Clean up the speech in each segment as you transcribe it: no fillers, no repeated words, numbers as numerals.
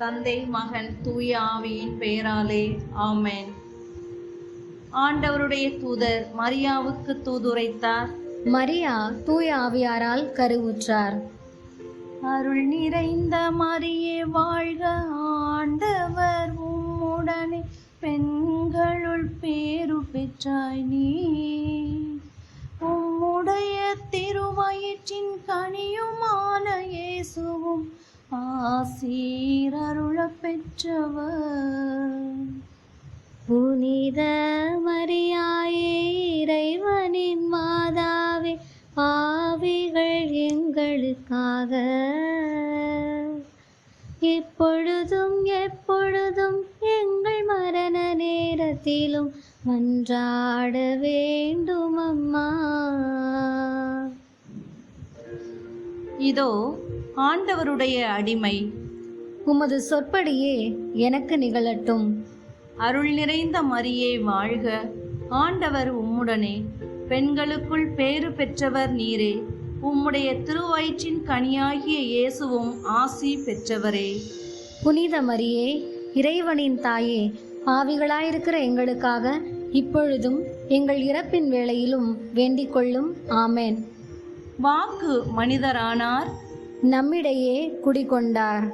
தந்தை, மகன், தூய ஆவியின் பெயராலே ஆமென். ஆண்டவருடைய தூதர் மரியாவுக்கு தூதுரைத்தார். மரியா தூய ஆவியாரால் கருவுற்றார். அருள் நிறைந்த மரியே வாழ்க, ஆண்டவர் உம்முடனே, பெண்களுள் பேறு பெற்றாய் நீ. உம்முடைய திருவயிற்றின் கனியுமான இயேசுவும் ஆசீர் அருள பெற்றவர். புனித மரியாயே, இறைவனின் மாதாவே, பாவிகள் எங்களுக்காக இப்பொழுதும் எப்பொழுதும் எங்கள் மரண நேரத்திலும் மன்றாட வேண்டும் அம்மா. இதோ ஆண்டவருடைய அடிமை, உமது சொற்படியே எனக்கு நிகழட்டும். அருள் நிறைந்த மரியே வாழ்க, ஆண்டவர் உம்முடனே, பெண்களுக்குள் பேறு பெற்றவர் நீரே. உம்முடைய திருவயிற்றின் கனியாகிய இயேசுவும் ஆசி பெற்றவரே. புனித மரியே, இறைவனின் தாயே, பாவிகளாயிருக்கிற எங்களுக்காக இப்பொழுதும் எங்கள் இறப்பின் வேளையிலும் வேண்டிக் கொள்ளும். ஆமென். வாக்கு மனிதரானார், நம்மிடையே குடிகொண்டார்.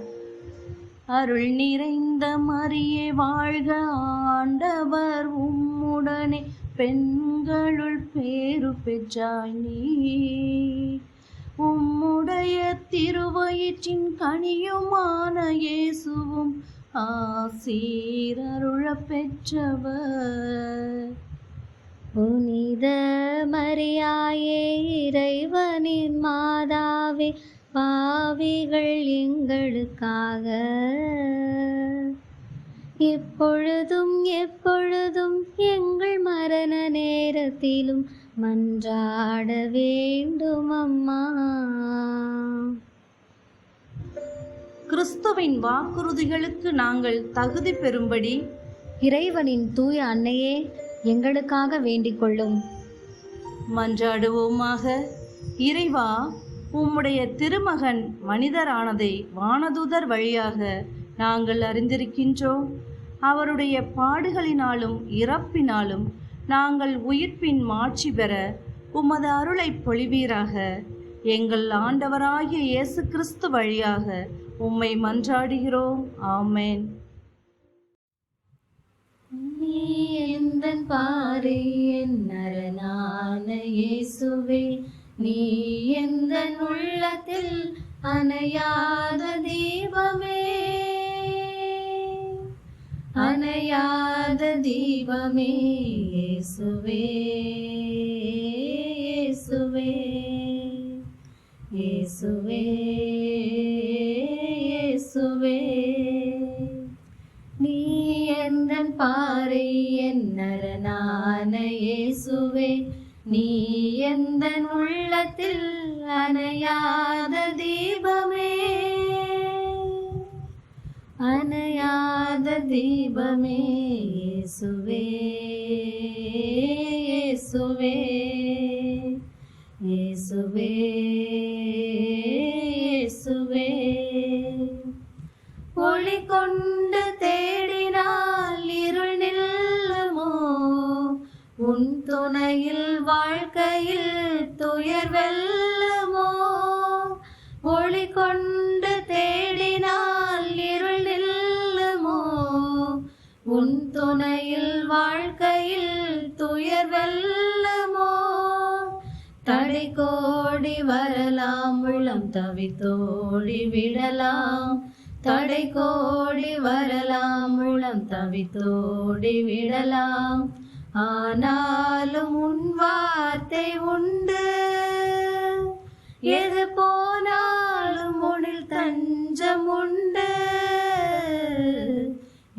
அருள் நிறைந்த மரியே வாழ்க, ஆண்டவர் உம்முடனே, பெண்களுள் பேறு பெற்றாய் நீ. உம்முடைய திருவயிற்றின் கனியுமான இயேசுவும் ஆசீர் அருள பெற்றவர். புனித மரியாயே, இறைவனின் மாதாவே, பாவிகள் எங்களுக்காக இப்பொழுதும் எப்பொழுதும் எங்கள் மரண நேரத்திலும் மன்றாட வேண்டும் அம்மா. கிறிஸ்துவின் வாக்குறுதிகளுக்கு நாங்கள் தகுதி பெறும்படி இறைவனின் தூய அன்னையே, எங்களுக்காக வேண்டிக் கொள்ளும். மன்றாடுவோமாக. இறைவா, உம்முடைய திருமகன் மனிதரானதை வானதூதர் வழியாக நாங்கள் அறிந்திருக்கின்றோம். அவருடைய பாடுகளினாலும் இறப்பினாலும் நாங்கள் உயிர்ப்பின் மாட்சி பெற உமது அருளை பொழிவீராக. எங்கள் ஆண்டவராகிய இயேசு கிறிஸ்து வழியாக உம்மை மன்றாடுகிறோம். ஆமென். நீ எந்தன் பாறை, என் அரணான இயேசுவே, நீ எந்தன் உள்ளத்தில் அணையாத தீபமே, அணையாத தீபமே, இயேசுவே, இயேசுவே, இயேசுவே, இயேசுவே. நீ எந்தன் பாறை, என் அரணான இயேசுவே, நீ எந்தன் உள்ளத்தில் அணையாத தீபமே, அணையாத தீபமே, இயேசுவே, இயேசுவே, இயேசுவே, இயேசுவே. ஒளி கொண்டு தேடினால் இருள் நில்லுமோ, உன் துணையில் வாழ்க்கையில் துயர் வெல்லுமோ. ஒளி கொண்டு தேடினால் இருள் நில்லுமோ, உன் துணையில் வாழ்க்கையில் துயர் வெல்லுமோ. தடை கோடி வரலாம், உள்ளம் தவித்தோடி விடலாம். தடை கோடி வரலாம், உள்ளம் தவித்தோடி விடலாம். ஆனாலும் உன் வார்த்தை உண்டு, எது போனாலும் உன்னில் தஞ்சம் உண்டு.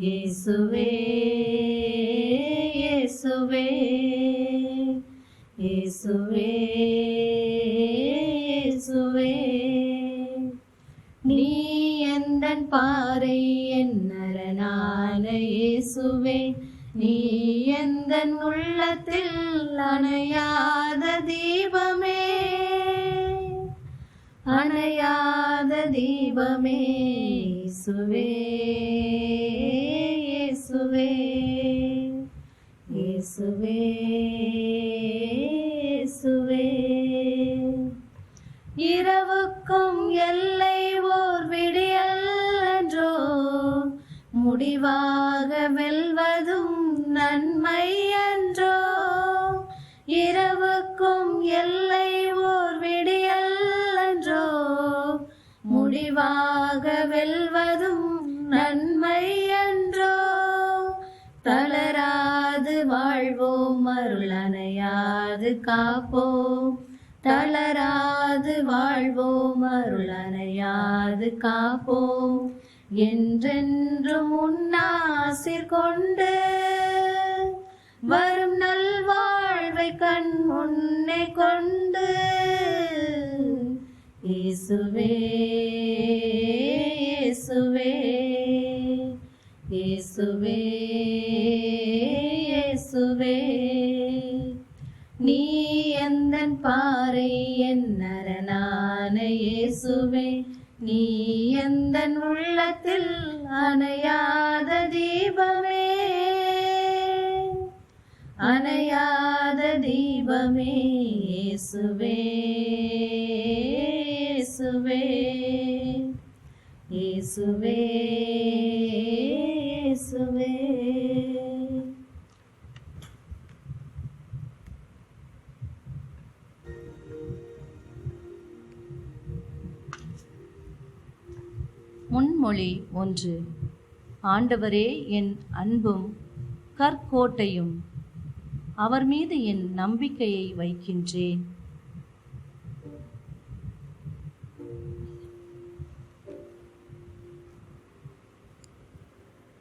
இயேசுவே, இயேசுவே, இயேசுவே, இயேசுவே. நீ எந்தன் பாறை, என் அரணான இயேசுவே, நீ எந்தன் உள்ளத்தில் அணையாத தீபமே, அணையாத தீபமே இயேசுவே இயேசுவே இயேசுவே இயேசுவே. இரவுக்கும் எல்லை ஓர் விடியல் என்றோ, முடிவாக வெல்வதும் நன்மை என்றோ. இரவுக்கும் எல்லை ஓர் விடியல் என்றோ, முடிவாக வெல்வதும் நன்மை என்றோ. தளராது வாழ்வோம், அருள் அணையாது காப்போம். தளராது வாழ்வோம், அருள் அணையாது காப்போம். என்றென்றும் உன்னாசிர் கொண்டு வரும் நல்வாழ்வை கண் முன்னே கொண்டு. இயேசுவே இயேசுவே இயேசுவே இயேசுவே. நீ எந்தன் பாறை என் அரணான இயேசுவே. நீ எந்தன் உள்ளத்தில் அணையாத தீபமே அணையாத தீபமே இயேசுவே இயேசுவே இயேசுவே இயேசுவே. முன்மொழி 1. ஆண்டவரே என் அன்பும் கற்கோட்டையும், அவர் மீது என் நம்பிக்கையை வைக்கின்றேன்.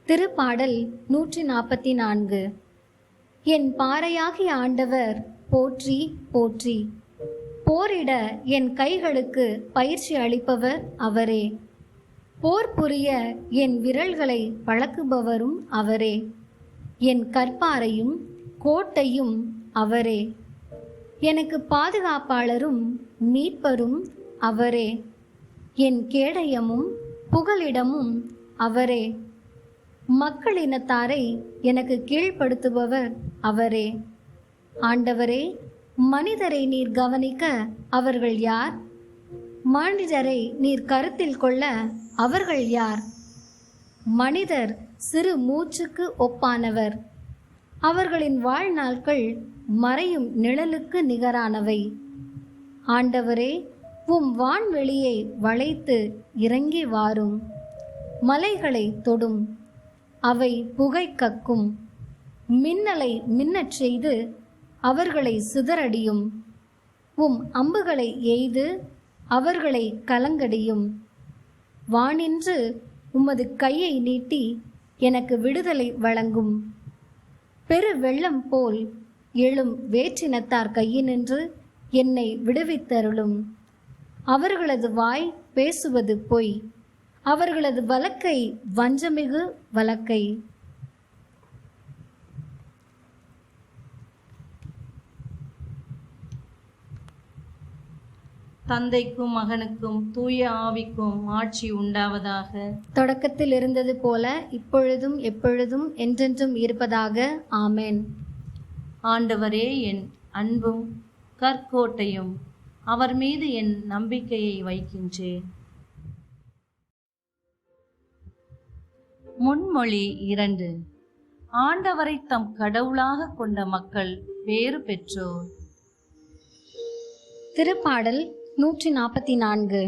திருப்பாடல் 144. என் பாறையாகிய ஆண்டவர் போற்றி போற்றி. போரிட என் கைகளுக்கு பயிற்சி அளிப்பவர் அவரே. போர் புரிய என் விரல்களை பழக்குபவரும் அவரே. என் கற்பாரையும் கோட்டையும் அவரே. எனக்கு பாதுகாப்பாளரும் மீட்பரும் அவரே. என் கேடயமும் புகலிடமும் அவரே. மக்களினத்தாரை எனக்கு கீழ்ப்படுத்துபவர் அவரே. ஆண்டவரே, மனிதரை நீர் கவனிக்க அவர்கள் யார்? மனிதரை நீர் கருத்தில் கொள்ள அவர்கள் யார்? மனிதர் சிறு மூச்சுக்கு ஒப்பானவர். அவர்களின் வாழ்நாட்கள் மறையும் நிழலுக்கு நிகரானவை. ஆண்டவரே, உம் வான்வெளியை வளைத்து இறங்கி வாரும். மலைகளை தொடும், அவை புகை கக்கும். மின்னலை மின்னச் செய்து அவர்களை சிதறடியும். உம் அம்புகளை எய்து அவர்களை கலங்கடியும். வானின்று உமது கையை நீட்டி எனக்கு விடுதலை வழங்கும். பெரு வெள்ளம் போல் எழும் வேற்றினத்தார் கையினின்று என்னை விடுவித்தருளும். அவர்களது வாய் பேசுவது பொய், அவர்களது வழக்கை வஞ்சமிகு வழக்கை. தந்தைக்கும் மகனுக்கும் தூய ஆவிக்கும் ஆட்சி உண்டாவதாக. தொடக்கத்தில் இருந்தது போல இப்பொழுதும் எப்பொழுதும் என்றென்றும் இருப்பதாக. ஆமென். ஆண்டவரே என் அன்பும் கற்கோட்டையும், அவர் மீது என் நம்பிக்கையை வைக்கின்றேன். முன்மொழி 2. ஆண்டவரை தம் கடவுளாக கொண்ட மக்கள் பேறு பெற்றோர். திருப்பாடல் 144.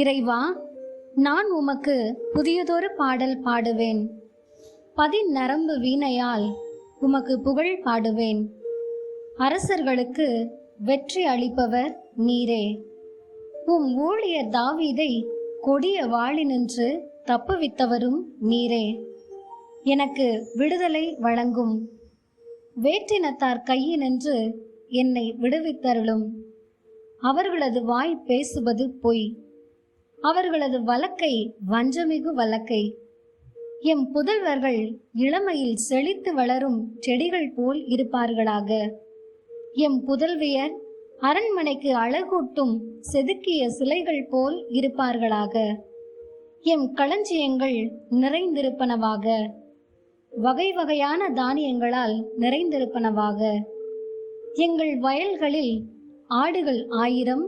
இறைவா, நான் உமக்கு புதியதொரு பாடல் பாடுவேன். பதிநரம்பு வீணையால் உமக்கு புகழ் பாடுவேன். அரசர்களுக்கு வெற்றி அளிப்பவர் நீரே. உம் ஊழியர் தாவீதை கொடிய வாளினின்று தப்புவித்தவரும் நீரே. எனக்கு விடுதலை வழங்கும். வேற்றினத்தார் கையினின்று என்னை விடுவித்தருளும். அவர்களது வாய் பேசுவது பொய், அவர்களது வழக்கை வஞ்சமிகு வழக்கை. எம் புதல்வர்கள் இளமையில் செழித்து வளரும் செடிகள் போல் இருப்பார்களாக. எம் புதல்வியர் அரண்மனைக்கு அழகூட்டும் செதுக்கிய சிலைகள் போல் இருப்பார்களாக. எம் களஞ்சியங்கள் நிறைந்திருப்பனவாக. வகை வகையான தானியங்களால் நிறைந்திருப்பனவாக. எங்கள் வயல்களில் ஆடுகள் 1000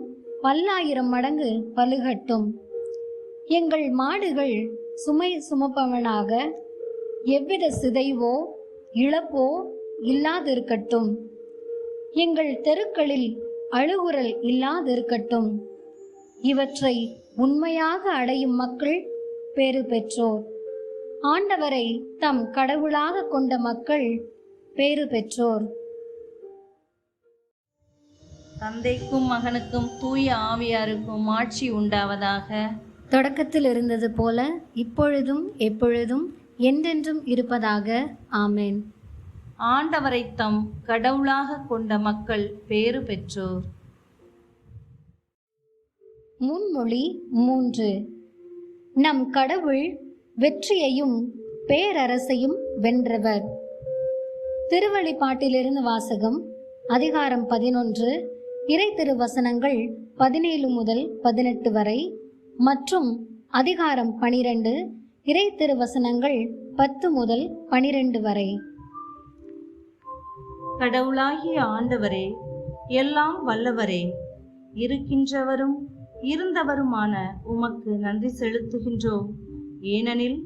பல்லாயிரம் மடங்கு பலுகட்டும். எங்கள் மாடுகள் சுமை சுமப்பவனாக எவ்வித சிதைவோ இழப்போ இல்லாதிருக்கட்டும். எங்கள் தெருக்களில் அழுகுரல் இல்லாதிருக்கட்டும். இவற்றை உண்மையாக அடையும் மக்கள் பேறு பெற்றோர். ஆண்டவரை தம் கடவுளாக கொண்ட மக்கள் பேறு பெற்றோர். தந்தைக்கும் மகனுக்கும் தூய ஆவியாருக்கும் ஆட்சி உண்டாவதாக. தொடக்கத்தில் இருந்தது போல இப்பொழுதும் எப்பொழுதும் என்றென்றும் இருப்பதாக. ஆமென். ஆண்டவரை தம் கடவுளாக கொண்ட மக்கள் பேறு பெற்றோர். முன்மொழி 3. நம் கடவுள் வெற்றியையும் பேரரசையும் வென்றவர். திருவெளிப்பாட்டிலிருந்து வாசகம். அதிகாரம் 11 இறை திருவசனங்கள் 17 முதல் 18 வரை மற்றும் அதிகாரம் 12 இறை திருவசனங்கள் 10 முதல் 12 வரை. கடவுளாகிய ஆண்டவரே, எல்லாம் வல்லவரே, இருக்கின்றவரும் இருந்தவருமான உமக்கு நன்றி செலுத்துகின்றோம். ஏனெனில்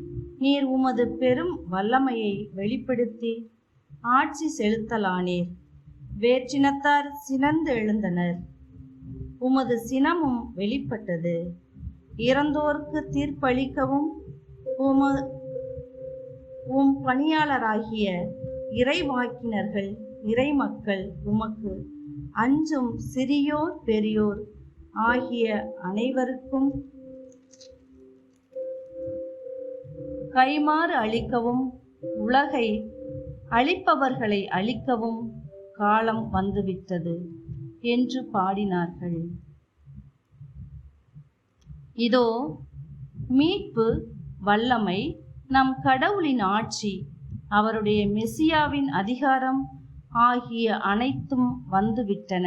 நீர் உமது பெரும் வல்லமையை வெளிப்படுத்தி ஆட்சி செலுத்தலானீர். வேற்றினத்தார் சினந்து எழுந்தனர். உமது சினமும் வெளிப்பட்டது. இறந்தோர்க்கு தீர்ப்பளிக்கவும் உம் பணியாளராகிய இறைவாக்கினர்கள் இறைமக்கள் உமக்கு அஞ்சும் சிறியோர் பெரியோர் ஆகிய அனைவருக்கும் கைமாறு அளிக்கவும் உலகை அழிப்பவர்களை அழிக்கவும் காலம் வந்துவிட்டது என்று பாடினார்கள். இதோ மீட்பு, வல்லமை, நம் கடவுளின் ஆட்சி, அவருடைய மெசியாவின் அதிகாரம் ஆகிய அனைத்தும் வந்துவிட்டன.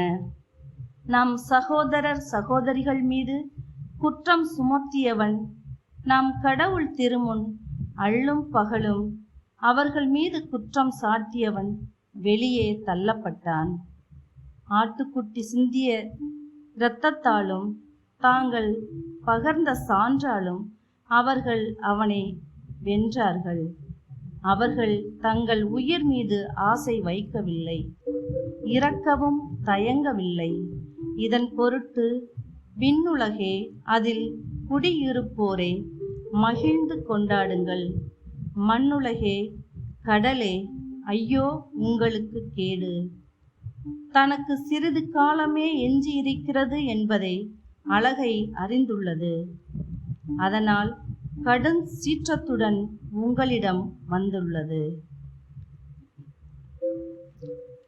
நம் சகோதரர் சகோதரிகள் மீது குற்றம் சுமத்தியவன் நம் கடவுள் திருமுன் அள்ளும் பகலும் அவர்கள் மீது குற்றம் சாட்டியவன் வெளியே தள்ளப்பட்டான். ஆட்டுக்குட்டி சிந்திய இரத்தத்தாலும் தாங்கள் பகர்ந்த சான்றாலும் அவர்கள் அவனை வென்றார்கள். அவர்கள் தங்கள் உயிர் மீது ஆசை வைக்கவில்லை, இறக்கவும் தயங்கவில்லை. இதன் பொருட்டு விண்ணுலகே, அதில் குடியிருப்போரே, மகிழ்ந்து கொண்டாடுங்கள். மண்ணுலகே, கடலே, ஐயோ உங்களுக்கு கேடு. தனக்கு சிறிது காலமே எஞ்சி இருக்கிறது என்பதை அழகை அறிந்துள்ளது. அதனால் கடும் சீற்றத்துடன் உங்களிடம் வந்துள்ளது.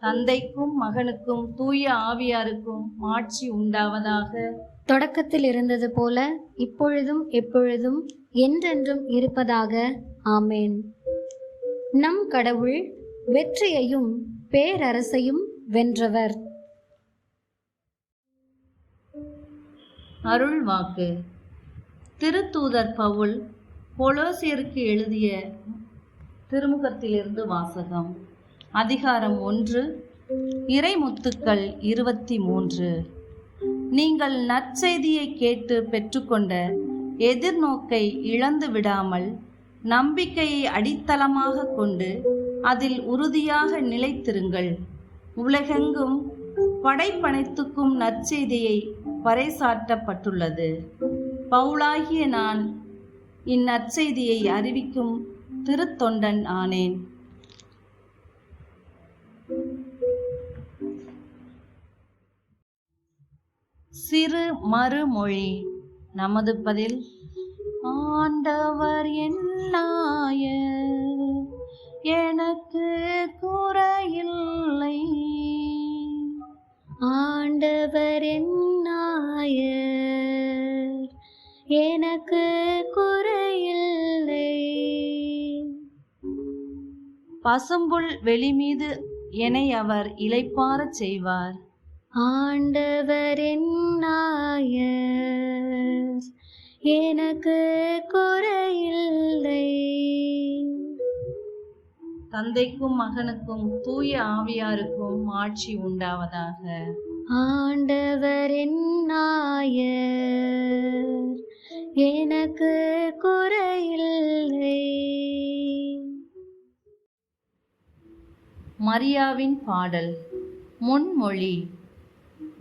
தந்தைக்கும் மகனுக்கும் தூய ஆவியாருக்கும் ஆட்சி உண்டாவதாக. தொடக்கத்தில் இருந்தது போல இப்பொழுதும் எப்பொழுதும் என்றென்றும் இருப்பதாக. ஆமேன். நம் கடவுள் வெற்றியையும் பேரரசையும் வென்றவர். அருள் வாக்கு. திருத்தூதர் பவுல் கொலோசியருக்கு எழுதிய திருமுகத்திலிருந்து வாசகம். அதிகாரம் 1 இறைமுத்துக்கள் 23. நீங்கள் நற்செய்தியை கேட்டு பெற்றுக்கொண்ட எதிர்நோக்கை இழந்து விடாமல் நம்பிக்கையை அடித்தளமாக கொண்டு அதில் உறுதியாக நிலைத்திருங்கள். உலகெங்கும் படைப்பனைத்துக்கும் நற்செய்தியை பறைசாற்றப்பட்டுள்ளது. பவுலாகிய நான் இந்நற்செய்தியை அறிவிக்கும் திருத்தொண்டன் ஆனேன். சிறு மறுமொழி. நமது பதில்: ஆண்டவர் என்னாயர், எனக்கு குறையில்லை. ஆண்டவர் என்னாயர், எனக்கு குறையில்லை. பசும்புல் வெளி மீது என்னை அவர் இளைப்பாறச் செய்வார். ஆண்டவரின் நாயர், எனக்கு குறையில்லை. தந்தைக்கும் மகனுக்கும் தூய ஆவியாருக்கும் ஆட்சி உண்டாவதாக. ஆண்டவரின் நாயர், எனக்கு குறையில்லை. மரியாவின் பாடல். முன்மொழி.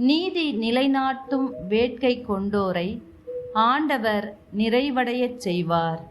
நீதி நிலைநாட்டும் வேட்கை கொண்டோரை ஆண்டவர் நிறைவடையச் செய்வார்.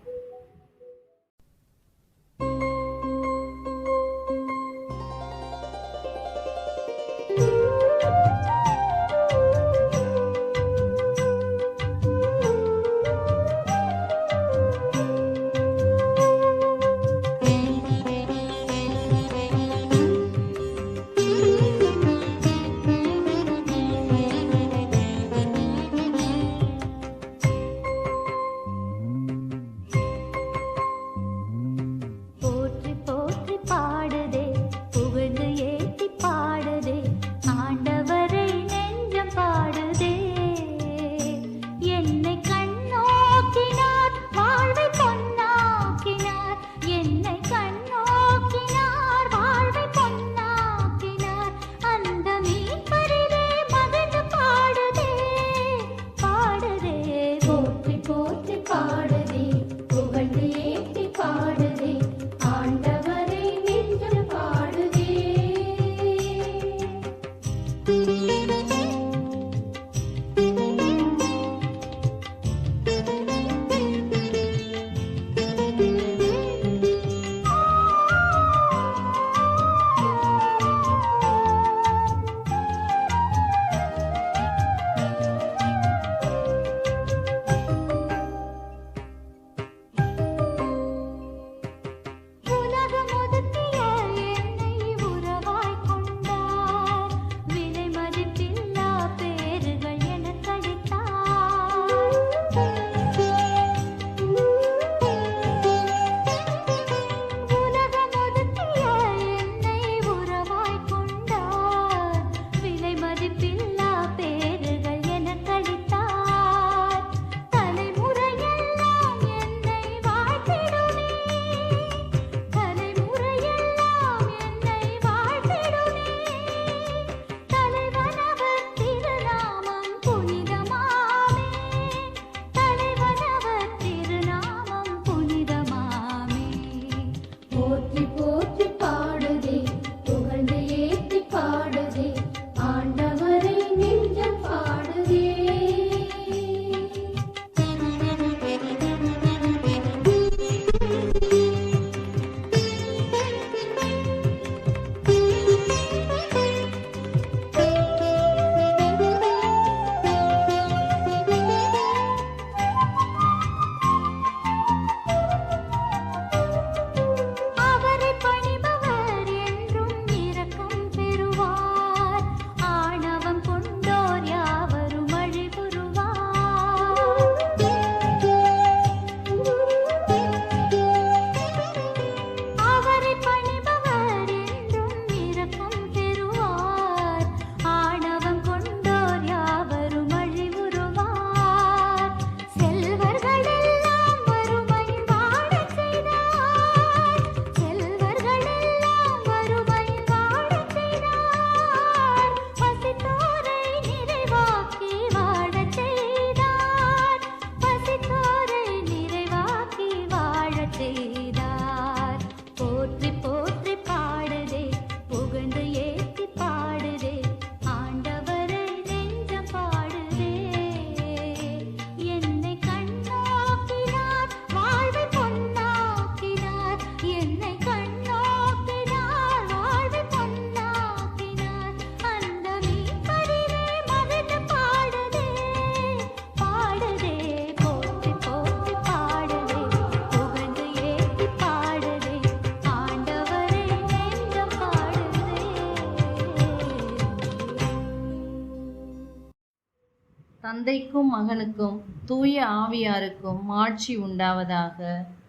தந்தைக்கும் மகனுக்கும் தூய ஆவியாருக்கும் ஆட்சி உண்டாவதாக.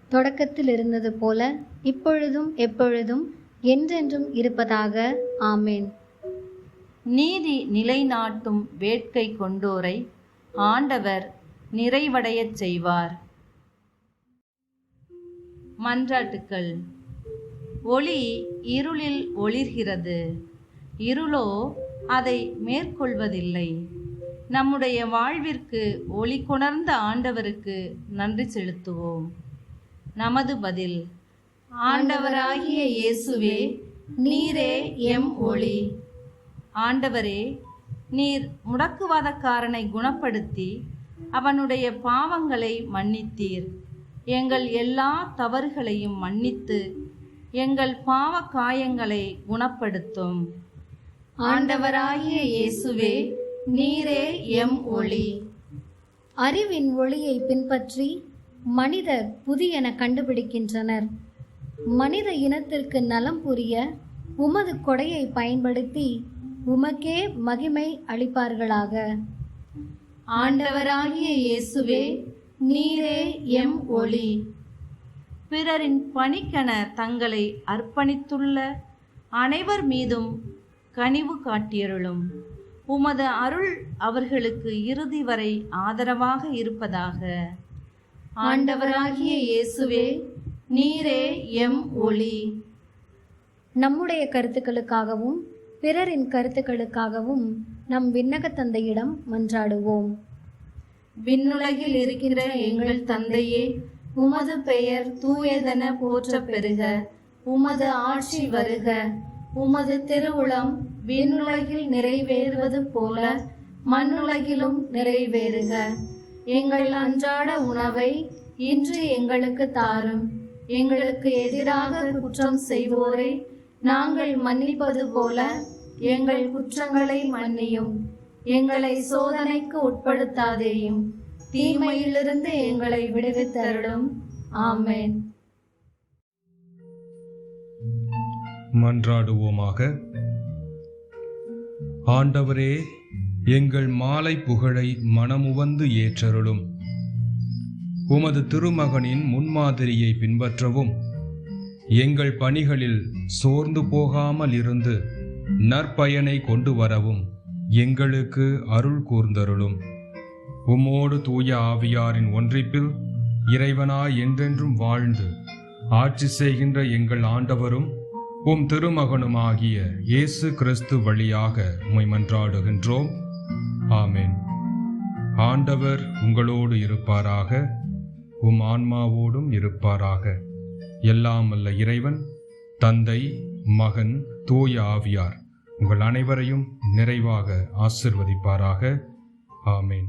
தொடக்கத்தில் இருந்தது போல இப்பொழுதும் எப்பொழுதும் என்றென்றும் இருப்பதாக. ஆமேன். நீதி நிலைநாட்டும் வேட்கை கொண்டோரை ஆண்டவர் நிறைவடையச் செய்வார். மன்றாட்டுக்கள். ஒளி இருளில் ஒளிர்கிறது, இருளோ அதை மேற்கொள்வதில்லை. நம்முடைய வாழ்விற்கு ஒளி கொணர்ந்த ஆண்டவருக்கு நன்றி செலுத்துவோம். நமது பதில்: ஆண்டவராகிய இயேசுவே, நீரே எம் ஒளி. ஆண்டவரே, நீர் முடக்குவாதக்காரனை குணப்படுத்தி அவனுடைய பாவங்களை மன்னித்தீர். எங்கள் எல்லா தவறுகளையும் மன்னித்து எங்கள் பாவ காயங்களை குணப்படுத்தும். ஆண்டவராகிய இயேசுவே, நீரே எம் ஒளி. அறிவின் ஒளியை பின்பற்றி மனிதர் புதியன கண்டுபிடிக்கின்றனர். மனித இனத்திற்கு நலம் புரிய உமது கொடையை பயன்படுத்தி உமக்கே மகிமை அளிப்பார்களாக. ஆண்டவராகிய இயேசுவே, நீரே எம் ஒளி. பிறரின் பணிக்கென தங்களை அர்ப்பணித்துள்ள அனைவர் மீதும் கனிவு காட்டியருளும். உமது அருள் அவர்களுக்கு இறுதி வரை ஆதரவாக இருப்பதாக. ஆண்டவராகிய இயேசுவே, நீரே எம் ஒளி. நம்முடைய கருத்துக்களுக்காகவும் பிறரின் கருத்துக்களுக்காகவும் நம் விண்ணக தந்தையிடம் மன்றாடுவோம். விண்ணுலகில் இருக்கிற எங்கள் தந்தையே, உமது பெயர் தூயதென போற்றப் பெறுக. உமது ஆட்சி வருக. உமது திருவுளம் விண்ணுலகில் நிறைவேறுவது போல மண்ணுலகிலும் நிறைவேறுக. எங்கள் அன்றாட உணவை இன்று எங்களுக்கு தாரும். எங்களுக்கு எதிராக குற்றம் செய்வோரை நாங்கள் மன்னிப்பது போல எங்கள் குற்றங்களை மன்னியும். எங்களை சோதனைக்கு உட்படுத்தாதேயும், தீமையிலிருந்து எங்களை விடுவித்தருளும். ஆமென். மன்றாடுவோமாக. ஆண்டவரே, எங்கள் மாலை புகழை மனமுவந்து ஏற்றருளும். உமது திருமகனின் முன்மாதிரியை பின்பற்றவும் எங்கள் பணிகளில் சோர்ந்து போகாமல் இருந்து நற்பயனை கொண்டு வரவும் எங்களுக்கு அருள் கூர்ந்தருளும். உம்மோடு தூய ஆவியாரின் ஒன்றிப்பில் இறைவனாய் என்றென்றும் வாழ்ந்து ஆட்சி செய்கின்ற எங்கள் ஆண்டவரும் உம் திருமகனுமாகிய இயேசு கிறிஸ்து வழியாக உம்மை மன்றாடுகின்றோம். ஆமென். ஆண்டவர் உங்களோடு இருப்பாராக, உம் ஆன்மாவோடும் இருப்பாராக. எல்லாம் வல்ல இறைவன் தந்தை, மகன், தூய ஆவியார் உங்கள் அனைவரையும் நிறைவாக ஆசிர்வதிப்பாராக. ஆமென்.